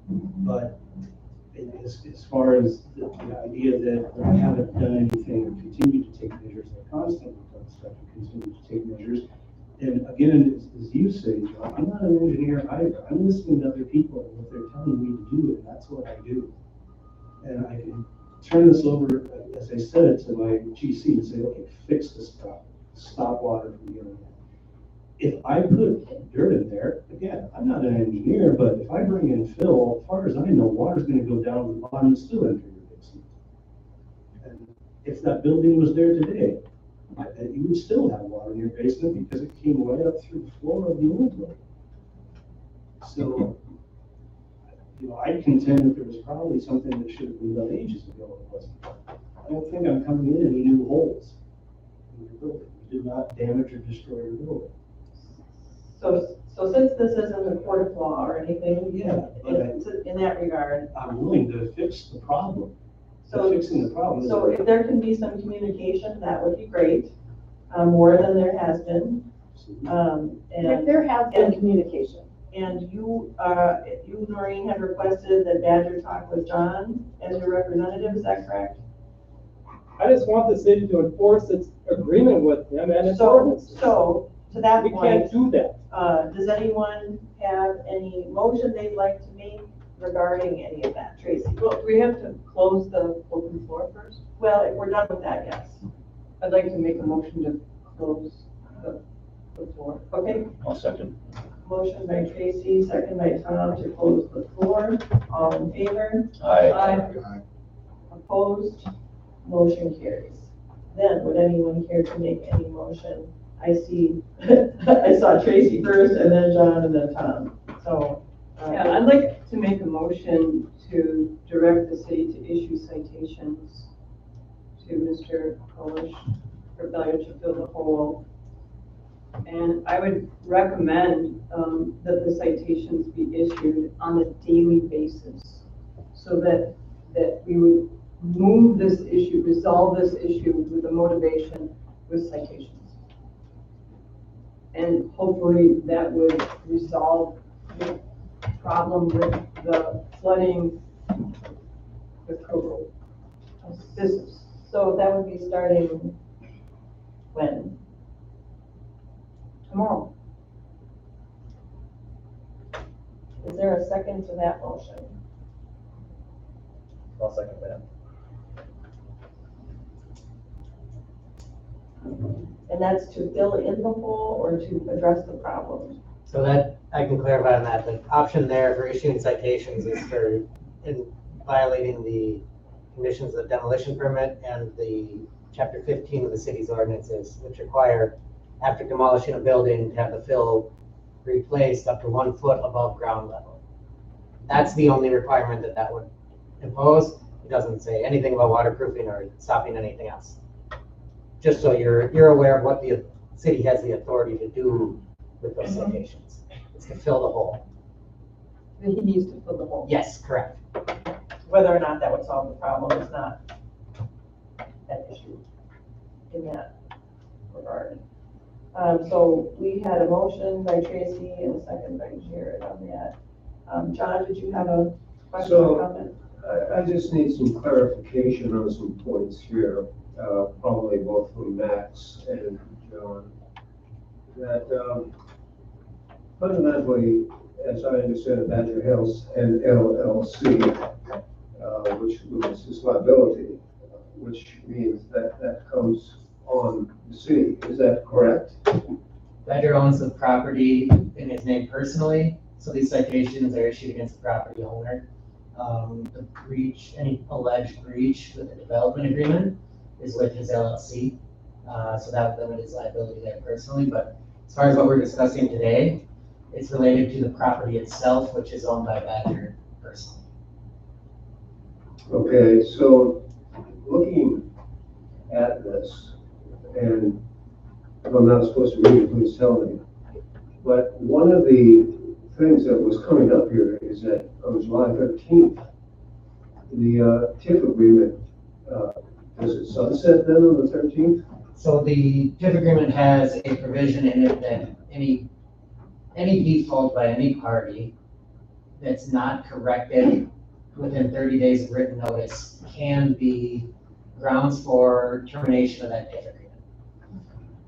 But as far as the idea that I haven't done anything or continue to take measures, I constantly done stuff and continue to take measures. And again, as you say, John, I'm not an engineer either. I'm listening to other people and what they're telling me to do, and that's what I do. And I can turn this over, as I said it to my GC, and say, okay, fix this problem. Stop water from getting in. If I put dirt in there, again, I'm not an engineer, but if I bring in fill, as far as I know, water's going to go down to the bottom and still enter your basement. And if that building was there today, I bet you would still have water in your basement because it came right up through the floor of the old building. So, I contend that there was probably something that should have been done ages ago. It wasn't. I don't think I'm coming in any new holes in your building. We did not damage or destroy your building. So since this isn't a court of law or anything, Yeah, in that regard. I'm willing to fix the problem. So fixing the problem. So if there can be some communication, that would be great, more than there has been. And There has been communication. And you, Noreen, have requested that Badger talk with John as your representative, is that correct? I just want the city to enforce its agreement with them and its ordinances. So, to that We point. can't do that. Does anyone have any motion they'd like to make regarding any of that, Tracy? Well, do we have to close the open floor first? Well, if we're done with that, yes. I'd like to make a motion to close the floor. Okay, I'll second. motion by Tracy, second by Tom to close the floor. All in favor? Aye. Opposed? Motion carries. Then, would anyone care to make any motion? I see, I saw Tracy first, and then John, and then Tom. So. Yeah, I'd like to make a motion to direct the city to issue citations to Mr. Polish for failure to fill the hole. And I would recommend that the citations be issued on a daily basis so that we would move this issue, resolve this issue with the motivation with citations. And hopefully that would resolve the problem with the flooding with Kobo business. So that would be starting when? Tomorrow. Is there a second to that motion? I'll second that. And that's to fill in the hole or to address the problem? So that, I can clarify on that, the option there for issuing citations is for violating the conditions of demolition permit and the chapter 15 of the city's ordinances, which require, after demolishing a building, to have the fill replaced up to 1 foot above ground level. That's the only requirement that would impose. It doesn't say anything about waterproofing or stopping anything else. Just so you're aware of what the city has the authority to do with those citations. It's to fill the hole. He needs to fill the hole. Yes, correct. Whether or not that would solve the problem is not an issue in that regard. So we had a motion by Tracy and a second by Jared on that. John, did you have a question or comment? I just need some clarification on some points here, probably both from Max and John. That fundamentally, as I understand it, Badger Hills and LLC, which is liability, which means that comes on the city. Is that correct? Badger owns the property in his name personally, so these citations are issued against the property owner. The breach, any alleged breach with the development agreement is with his LLC. So that would limit his liability there personally, but as far as what we're discussing today, it's related to the property itself, which is owned by Badger personally. Okay, so looking at this, and if I'm not supposed to read it, please tell me. But one of the things that was coming up here is that on July 13th, the TIF agreement, does it sunset then on the 13th? So the TIF agreement has a provision in it that any default by any party that's not corrected within 30 days of written notice can be grounds for termination of that TIF agreement.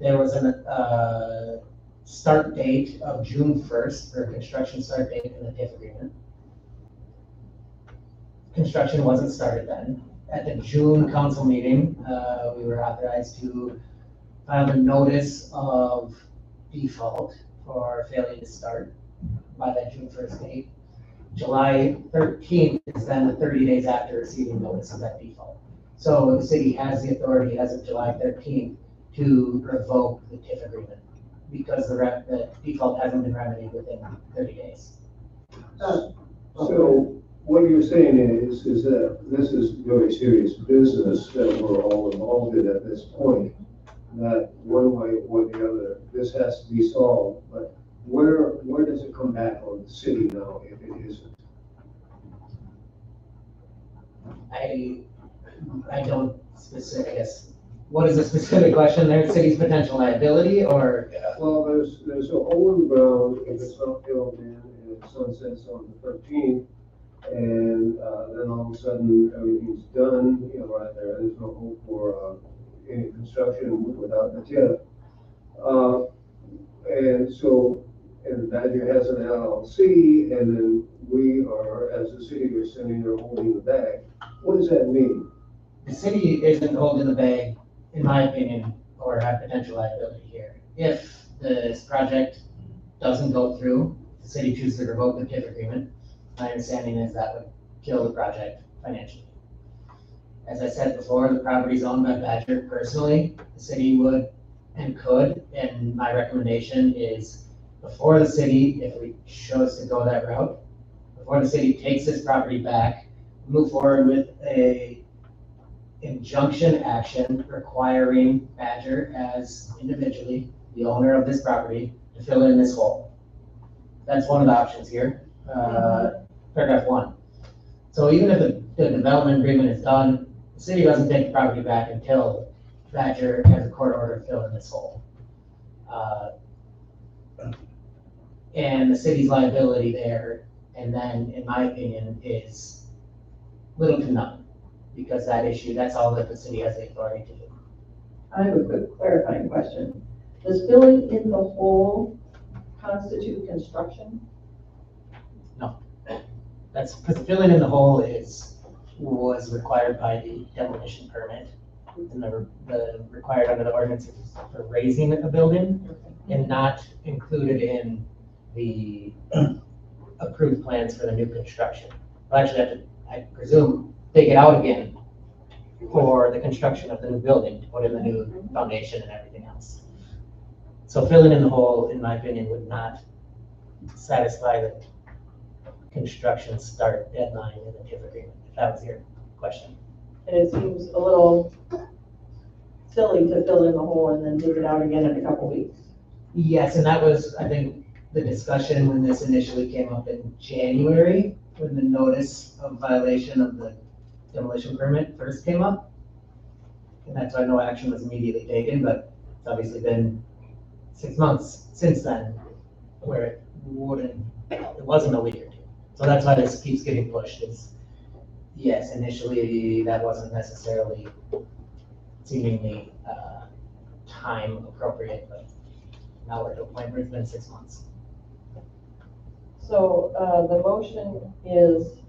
There was a start date of June 1st for a construction start date in the TIF agreement. Construction wasn't started then. At the June council meeting, we were authorized to file a notice of default for failing to start by that June 1st date. July 13th is then the 30 days after receiving notice of that default. So the city has the authority as of July 13th to revoke the TIF agreement because the default hasn't been remedied within 30 days. So what you're saying is that this is very serious business that we're all involved in at this point, that one way or the other, this has to be solved, but where does it come back on the city now if it isn't? I don't specific, I guess, what is the specific question there? City's potential liability or? Well, there's a hole in the ground, if it's not filled in, and it sunsets on the 13th, and then all of a sudden, everything's done, right there, there's no hope for any construction without the TIF. And so, and Badger has an LLC, and then we are, as a city, we're sitting there holding the bag. What does that mean? The city isn't holding the bag, in my opinion, or have potential liability here. If this project doesn't go through, the city chooses to revoke the TIF agreement, my understanding is that would kill the project financially. As I said before, the property is owned by Badger personally. The city would and could, and my recommendation is before the city, if we chose to go that route, before the city takes this property back, move forward with a injunction action requiring Badger as individually the owner of this property to fill in this hole. That's one of the options here, paragraph 1. So even if the development agreement is done, the city doesn't take the property back until Badger has a court order to fill in this hole. And the city's liability there, and then, in my opinion, is little to none, because that's all that the city has the authority to do. I have a quick clarifying question. Does filling in the hole constitute construction? No. That's because filling in the hole was required by the demolition permit, and the required under the ordinance for raising a building, and not included in the approved plans for the new construction. We'll actually have to, I presume, dig it out again for the construction of the new building, to put in the new foundation and everything else. So filling in the hole, in my opinion, would not satisfy the construction start deadline in the TIF agreement, if that was your question. And it seems a little silly to fill in the hole and then dig it out again in a couple weeks. Yes, and that was, I think, the discussion when this initially came up in January, when the notice of violation of the demolition permit first came up. And that's why no action was immediately taken, but it's obviously been 6 months since then where it wasn't a week or two. So that's why this keeps getting pushed. It's, yes, initially that wasn't necessarily seemingly time appropriate, but now we're at a point where it's been 6 months. So, the motion is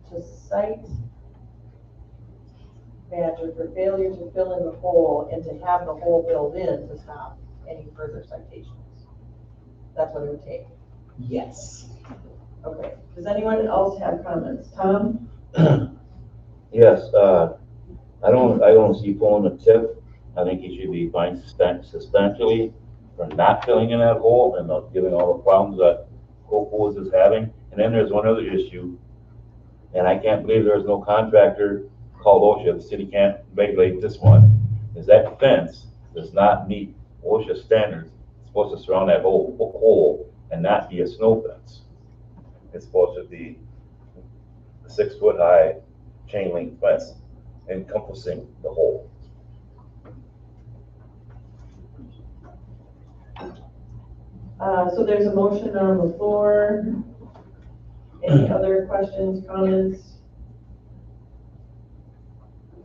to cite Badger for failure to fill in the hole and to have the hole filled in to stop any further citations. That's what it would take. Yes. Okay, does anyone else have comments? Tom? Yes, I don't see pulling the tip. I think he should be fined substantially for not filling in that hole and giving all the problems that Copos is having. And then there's one other issue, and I can't believe there's no contractor called OSHA. The city can't regulate this one. Is that fence does not meet OSHA standards. It's supposed to surround that whole hole and not be a snow fence. It's supposed to be a 6 foot high chain link fence encompassing the hole. So there's a motion on the floor. Any other questions, comments?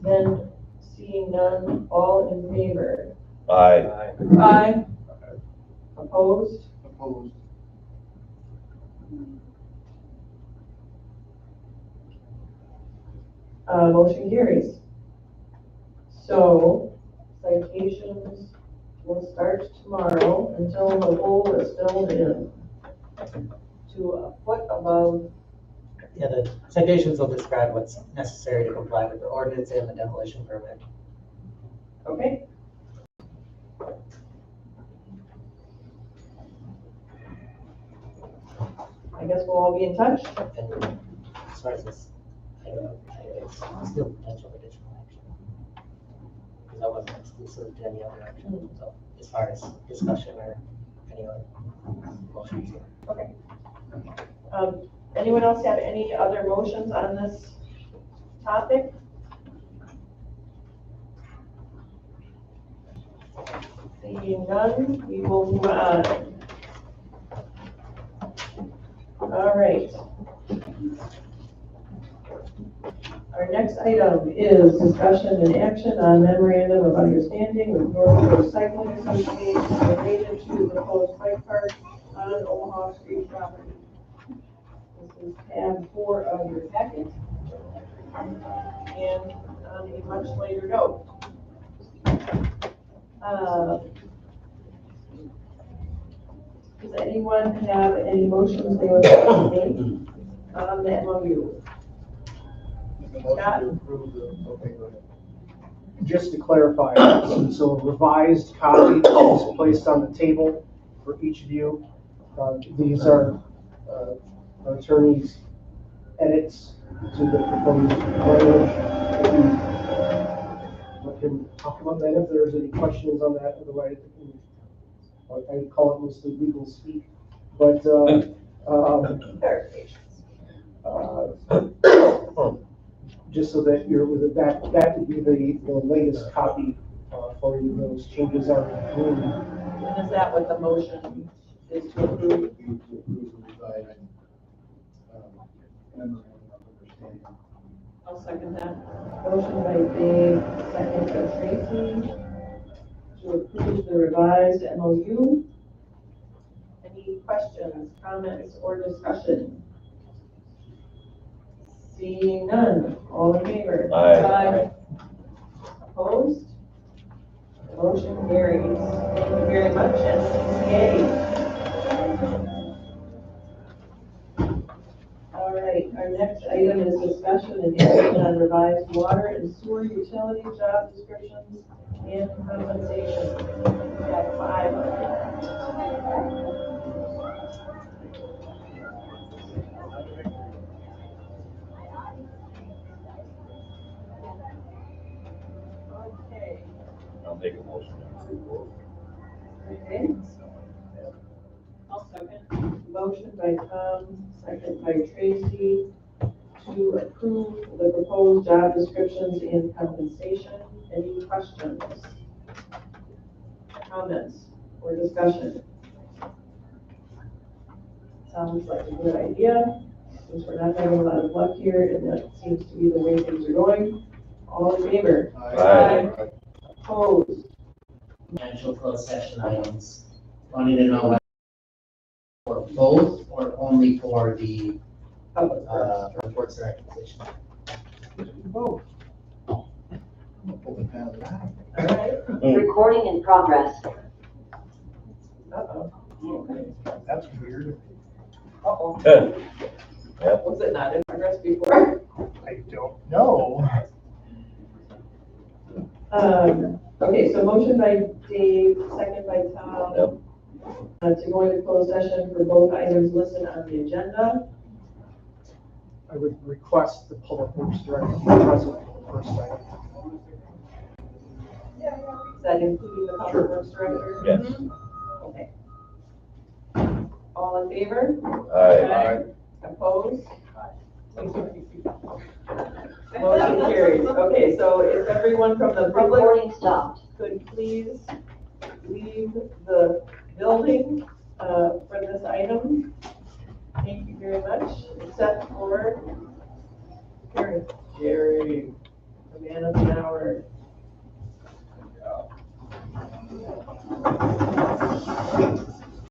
Then seeing none, all in favor? Aye. Aye. Opposed? Opposed. Motion carries. So citations will start tomorrow until the hole is filled in to a foot above. Yeah, the citations will describe what's necessary to comply with the ordinance and the demolition permit. Okay. I guess we'll all be in touch. And as far as this, I don't know, it's still potential additional action. Because that wasn't exclusive to any other action, so as far as discussion or any other motions. Okay. Anyone else have any other motions on this topic? Seeing none, we will move on. All right. Our next item is discussion and action on memorandum of understanding with Northwood Recycling Association related to the proposed bike park on Omaha Street property. This is tab 4 of your packet. And on a much later note. Does anyone have any motions they would like to make on that MOU? Just to clarify, so a revised copy is placed on the table for each of you. These are our attorney's edits to the proposed language. We can talk about that if there's any questions on that. Otherwise, I call it mostly legal speak. But just so that you're with that, that would be the latest copy for you. Those changes are included. And is that what the motion is to approve? I'll second that. Motion by Dave, second by Tracy, to approve the revised MOU. Any questions, comments, or discussion? Seeing none, all in favor? Aye. Opposed? Motion carries. Thank you very much, SCCA. All right, our next item is discussion and action on revised water and sewer utility job descriptions and compensation. Tab 5 of your Okay. I'll make a motion to approve. Okay. I'll second. Motion by Tom, second by Tracy, to approve the proposed job descriptions and compensation. Any questions, comments, or discussion? Sounds like a good idea, since we're not having a lot of luck here, and that seems to be the way things are going. All in favor? Aye. Opposed? Potential closed session items. Wanting to know whether for both or only for the, reports or acquisition. Both. All Alright. Recording in progress. Uh-oh. That's weird. Uh-oh. Good. Was it not in progress before? I don't know. Okay, so motion by Dave, second by Tom. Yep. To go into closed session for both items listed on the agenda. I would request the public works director to be present for the first item. Is that including the public works director? Yes. Okay. All in favor? Aye. Opposed? Motion carries. Okay, so if everyone from the public Recording stopped. could please leave the building for this item. Thank you very much, except for